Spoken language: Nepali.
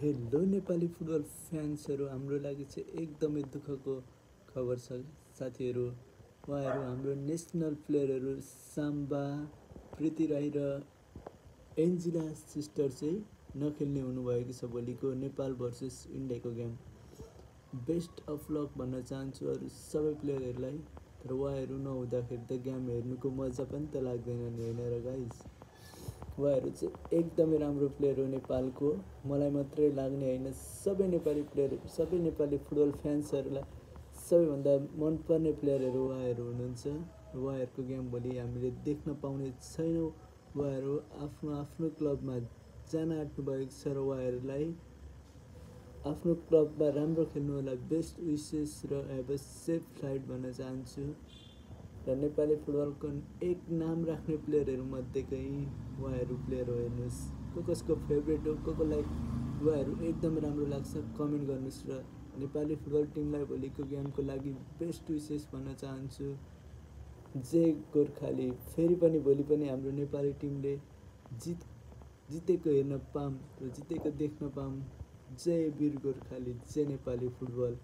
हेलो नेपाली फुटबल फ्यान्सहरू, हाम्रो लागि चाहिँ एकदमै दुःखको खबर छ साथीहरू। उहाँहरू हाम्रो नेसनल प्लेयरहरू साम्बा, प्रीति राई र एन्जिला सिस्टर चाहिँ नखेल्ने हुनुभएको छ भोलिको नेपाल भर्सेस इन्डियाको गेम। बेस्ट अफ लक भन्न चाहन्छु अरू सबै प्लेयरहरूलाई। तर उहाँहरू नहुँदाखेरि त गेम हेर्नुको मजा पनि त लाग्दैन नि, होइन र गाइज। उहाँहरू चाहिँ एकदमै राम्रो प्लेयर हो नेपालको। मलाई मात्रै लाग्ने होइन, सबै नेपाली प्लेयर, सबै नेपाली फुटबल फ्यान्सहरूलाई सबैभन्दा मनपर्ने प्लेयरहरू उहाँहरू हुनुहुन्छ। उहाँहरूको गेम भोलि हामीले देख्न पाउने छैनौँ। उहाँहरू आफ्नो आफ्नो क्लबमा जान आँट्नु भएको छ र उहाँहरूलाई आफ्नो क्लबमा राम्रो खेल्नु होला। बेस्ट विसेस र हेभ अ सेफ फ्लाइट भन्न चाहन्छु। र नेपाली फुटबलको एक नाम राख्ने प्लेयरहरू मध्येकै उहाँहरू प्लेयर हो। हेर्नुहोस् कसको फेभरेट हो, कसलाई उहाँहरू एकदम राम्रो लाग्छ, कमेन्ट गर्नुहोस्। र नेपाली फुटबल टिमलाई भोलिको गेमको लागि बेस्ट विसेस भन्न चाहन्छु। जय गोर्खाली। फेरि पनि भोलि पनि हाम्रो नेपाली टिमले जितेको हेर्न पाऊँ र जितेको देख्न पाऊँ। जय वीर गोर्खाली, जय नेपाली फुटबल।